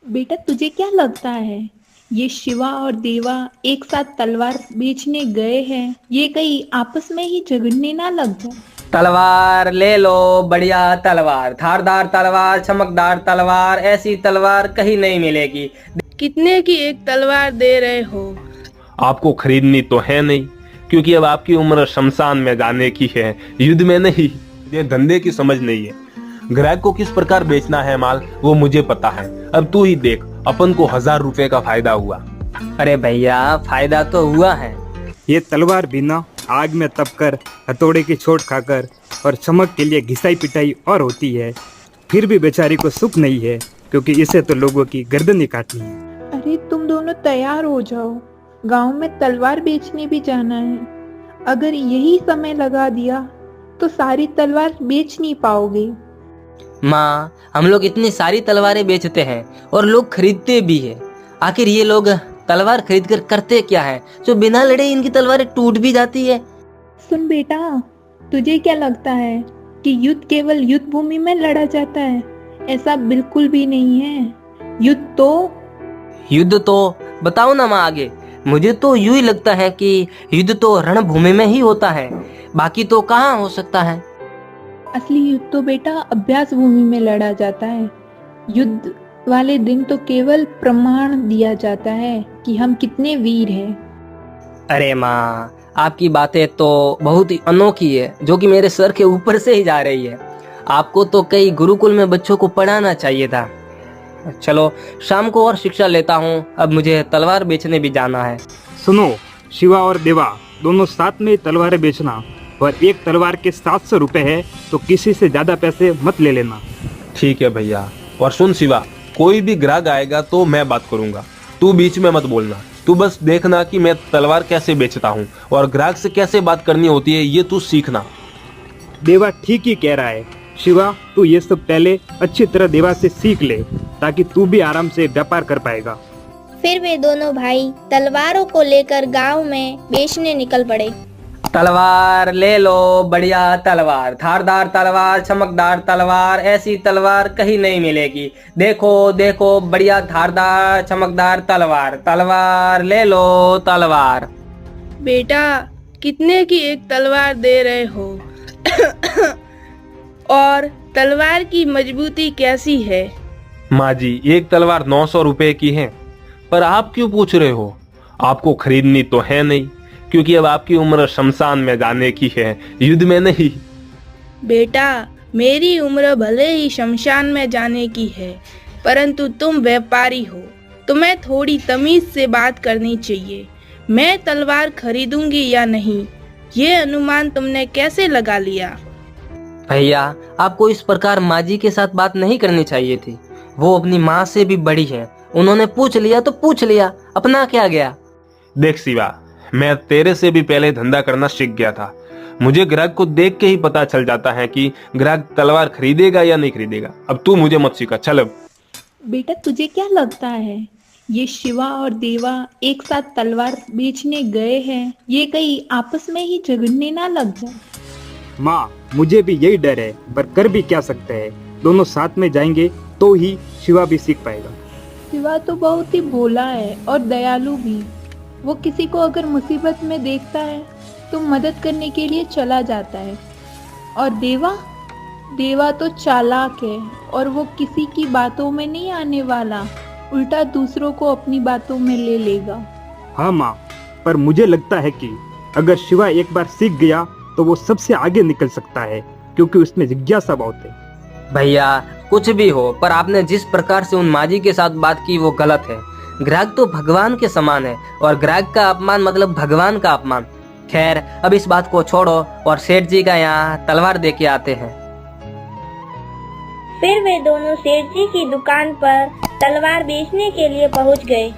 बेटा तुझे क्या लगता है ये शिवा और देवा एक साथ तलवार बेचने गए हैं, ये कहीं आपस में ही झगड़ने ना लग जाए। तलवार ले लो, बढ़िया तलवार, धारदार तलवार, चमकदार तलवार, ऐसी तलवार कहीं नहीं मिलेगी। कितने की एक तलवार दे रहे हो? आपको खरीदनी तो है नहीं, क्योंकि अब आपकी उम्र शमशान में जाने की है, युद्ध में नहीं। ये धंधे की समझ नहीं है। ग्राहक को किस प्रकार बेचना है माल, वो मुझे पता है। अब तू ही देख, अपन को 1000 रुपए का फायदा हुआ। अरे भैया, फायदा तो हुआ है। ये तलवार बिना आग में तपकर, हथौड़े की चोट खाकर और चमक के लिए घिसाई पिटाई और होती है, फिर भी बेचारी को सुख नहीं है, क्योंकि इसे तो लोगों की गर्दन ही काटनी है। अरे तुम दोनों तैयार हो जाओ, गांव में तलवार बेचने भी जाना है। अगर यही समय लगा दिया तो सारी तलवार बेच नहीं पाओगे। माँ, हम लोग इतनी सारी तलवारें बेचते हैं और लोग खरीदते भी है। आखिर ये लोग तलवार खरीद कर करते क्या है जो बिना लड़े इनकी तलवारें टूट भी जाती है। सुन बेटा, तुझे क्या लगता है कि युद्ध केवल युद्ध भूमि में लड़ा जाता है? ऐसा बिल्कुल भी नहीं है। युद्ध तो बताओ ना माँ आगे। मुझे तो यूं ही लगता है कि युद्ध तो रणभूमि में ही होता है, बाकी तो कहाँ हो सकता है। असली युद्ध तो बेटा अभ्यास भूमि में लड़ा जाता है। युद्ध वाले दिन तो केवल प्रमाण दिया जाता है कि हम कितने वीर हैं। अरे माँ, आपकी बातें तो बहुत ही अनोखी है, जो कि मेरे सर के ऊपर से ही जा रही है। आपको तो कई गुरुकुल में बच्चों को पढ़ाना चाहिए था। चलो, शाम को और शिक्षा लेता हूँ, अब मुझे तलवार बेचने भी जाना है। सुनो, शिवा और देवा दोनों साथ में तलवारें बेचना, और एक तलवार के 700 रुपए है, तो किसी से ज्यादा पैसे मत ले लेना। ठीक है भैया। और सुन शिवा, कोई भी ग्राहक आएगा तो मैं बात करूंगा, तू बीच में मत बोलना। तू बस देखना कि मैं तलवार कैसे बेचता हूँ और ग्राहक से कैसे बात करनी होती है, ये तू सीखना। देवा ठीक ही कह रहा है। शिवा, तू ये सब पहले अच्छी तरह देवा से सीख ले, ताकि तू भी आराम से व्यापार कर पाएगा। फिर वे दोनों भाई तलवारों को लेकर गांव में बेचने निकल पड़े। तलवार ले लो, बढ़िया तलवार, धारदार तलवार, चमकदार तलवार, ऐसी तलवार कहीं नहीं मिलेगी। देखो देखो, बढ़िया धारदार चमकदार तलवार, तलवार ले लो तलवार। बेटा, कितने की एक तलवार दे रहे हो? और तलवार की मजबूती कैसी है? माँ जी, एक तलवार 900 रुपए की है। पर आप क्यों पूछ रहे हो? आपको खरीदनी तो है नहीं, क्योंकि अब आपकी उम्र शमशान में जाने की है, युद्ध में नहीं। बेटा, मेरी उम्र भले ही शमशान में जाने की है, परंतु तुम व्यापारी हो, तुम्हें थोड़ी तमीज से बात करनी चाहिए। मैं तलवार खरीदूंगी या नहीं, ये अनुमान तुमने कैसे लगा लिया? भैया, आपको इस प्रकार माँ जी के साथ बात नहीं करनी चाहिए थी। वो अपनी माँ से भी बड़ी है, उन्होंने पूछ लिया तो पूछ लिया, अपना क्या गया। देख शिवा, मैं तेरे से भी पहले धंधा करना सीख गया था। मुझे ग्राहक को देख के ही पता चल जाता है कि ग्राहक तलवार खरीदेगा या नहीं खरीदेगा। अब तू मुझे मत सिखा, चल अब। बेटा तुझे क्या लगता है ये शिवा और देवा एक साथ तलवार बेचने गए हैं, ये कहीं आपस में ही झगड़ने ना लग जाए। माँ, मुझे भी यही डर है, पर कर भी क्या सकते हैं। दोनों साथ में जाएंगे तो ही शिवा भी सीख पाएगा। शिवा तो बहुत ही भोला है और दयालु भी। वो किसी को अगर मुसीबत में देखता है तो मदद करने के लिए चला जाता है। और देवा तो चालाक है और वो किसी की बातों में नहीं आने वाला, उल्टा दूसरों को अपनी बातों में ले लेगा। हाँ माँ, पर मुझे लगता है कि अगर शिवा एक बार सीख गया तो वो सबसे आगे निकल सकता है, क्योंकि उसमें जिज्ञासा बहुत है। भैया, कुछ भी हो, पर आपने जिस प्रकार से उन माजी के साथ बात की वो गलत है। ग्राहक तो भगवान के समान है और ग्राहक का अपमान मतलब भगवान का अपमान। खैर, अब इस बात को छोड़ो और सेठ जी का यहाँ तलवार दे के आते हैं। फिर वे दोनों सेठ जी की दुकान पर तलवार बेचने के लिए पहुंच गए।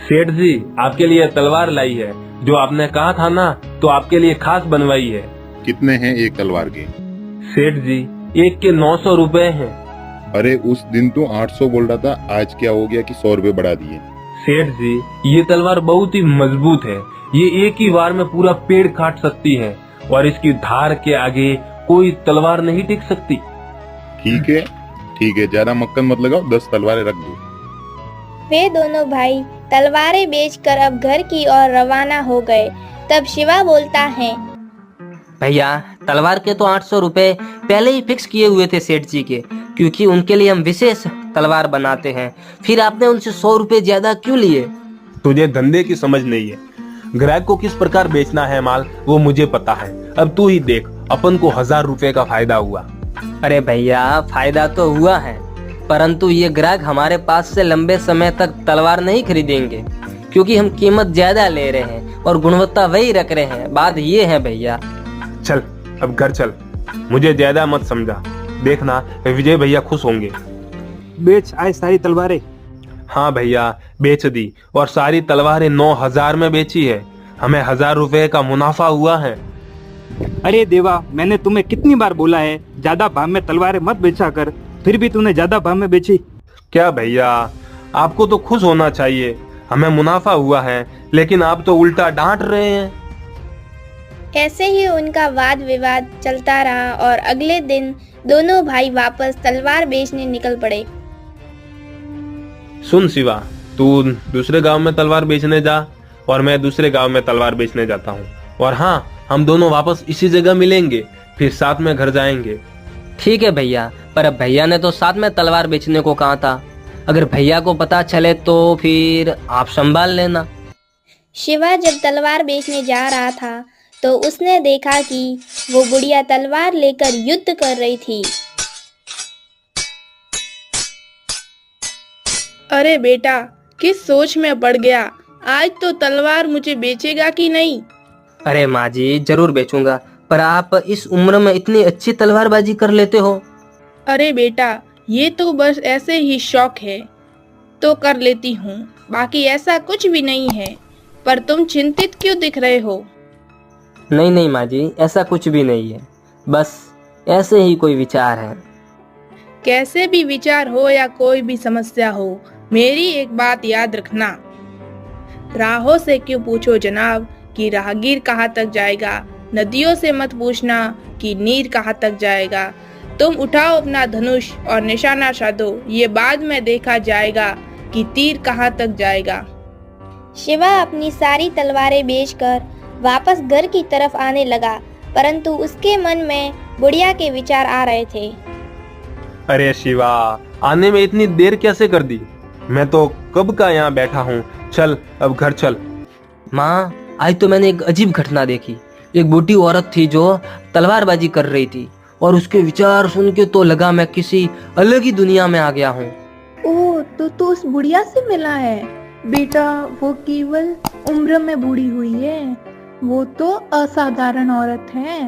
सेठ जी, आपके लिए तलवार लाई है, जो आपने कहा था ना, तो आपके लिए खास बनवाई है। कितने हैं एक तलवार के? सेठ जी, एक के 900 रुपए हैं। अरे उस दिन तो 800 बोल रहा था, आज क्या हो गया कि 100 रुपए बढ़ा दिए? सेठ जी, ये तलवार बहुत ही मजबूत है, ये एक ही बार में पूरा पेड़ काट सकती है और इसकी धार के आगे कोई तलवार नहीं टिक सकती। ठीक है, ज्यादा मक्खन मत लगाओ, 10 तलवारें रख दो। वे दोनों भाई तलवारें बेचकर अब घर की ओर रवाना हो गए। तब शिवा बोलता है, भैया तलवार के तो 800 रुपए पहले ही फिक्स किए हुए थे सेठ जी के, क्योंकि उनके लिए हम विशेष तलवार बनाते हैं। फिर आपने उनसे 100 रुपए ज्यादा क्यों लिए? तुझे धंधे की समझ नहीं है। ग्राहक को किस प्रकार बेचना है माल वो मुझे पता है। अब तू ही देख, अपन को 1000 रुपए का फायदा हुआ। अरे भैया फायदा तो हुआ है, परंतु ये ग्राहक हमारे पास से लंबे समय तक तलवार नहीं खरीदेंगे, क्योंकि हम कीमत ज्यादा ले रहे हैं और गुणवत्ता वही रख रहे हैं। बात ये है भैया। चल अब घर चल, मुझे ज्यादा मत समझा। देखना विजय भैया खुश होंगे। बेच आए सारी तलवारें। हाँ भैया बेच दी, और सारी तलवारें 9000 में बेची है। हमें 1000 रुपए का मुनाफा हुआ है। अरे देवा, मैंने तुम्हें कितनी बार बोला है ज्यादा भाव में तलवारें मत बेचा कर, फिर भी तूने ज्यादा भाव में बेची। क्या भैया, आपको तो खुश होना चाहिए, हमें मुनाफा हुआ है, लेकिन आप तो उल्टा डांट रहे हैं। ऐसे ही उनका वाद विवाद चलता रहा और अगले दिन दोनों भाई वापस तलवार बेचने निकल पड़े। सुन शिवा, तू दूसरे गांव में तलवार बेचने जा और मैं दूसरे गांव में तलवार बेचने जाता हूँ। और हाँ, हम दोनों वापस इसी जगह मिलेंगे, फिर साथ में घर जाएंगे। ठीक है भैया, पर अब भैया ने तो साथ में तलवार बेचने को कहा था। अगर भैया को पता चले तो फिर आप संभाल लेना। शिवा जब तलवार बेचने जा रहा था तो उसने देखा कि वो बुढ़िया तलवार लेकर युद्ध कर रही थी। अरे बेटा, किस सोच में पड़ गया? आज तो तलवार मुझे बेचेगा कि नहीं? अरे माँ जी जरूर बेचूंगा, पर आप इस उम्र में इतनी अच्छी तलवारबाजी कर लेते हो। अरे बेटा, ये तो बस ऐसे ही शौक है तो कर लेती हूँ, बाकी ऐसा कुछ भी नहीं है। पर तुम चिंतित क्यों दिख रहे हो? नहीं नहीं माँ जी, ऐसा कुछ भी नहीं है, बस ऐसे ही कोई विचार है। कैसे भी विचार हो या कोई भी समस्या हो, मेरी एक बात याद रखना। राहों से क्यों पूछो जनाब कि राहगीर कहाँ तक जाएगा। नदियों से मत पूछना कि नीर कहाँ तक जाएगा। तुम उठाओ अपना धनुष और निशाना साधो, ये बाद में देखा जाएगा कि तीर कहाँ तक जाएगा। शिवा अपनी सारी तलवारें बेचकर वापस घर की तरफ आने लगा, परंतु उसके मन में बुढ़िया के विचार आ रहे थे। अरे शिवा, आने में इतनी देर कैसे कर दी? मैं तो कब का यहाँ बैठा हूँ। चल अब घर चल। माँ, आज तो मैंने एक अजीब घटना देखी। एक बूढ़ी औरत थी जो तलवारबाजी कर रही थी, और उसके विचार सुन के तो लगा मैं किसी अलग ही दुनिया में आ गया हूँ। ओह, तो उस बुढ़िया से मिला है। बेटा, वो केवल उम्र में बूढ़ी हुई है, वो तो असाधारण औरत है।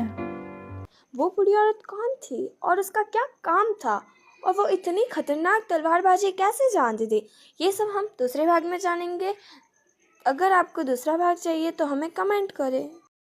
वो बूढ़ी औरत कौन थी और उसका क्या काम था, और वो इतनी खतरनाक तलवारबाजी कैसे जानती थी, ये सब हम दूसरे भाग में जानेंगे। अगर आपको दूसरा भाग चाहिए तो हमें कमेंट करें।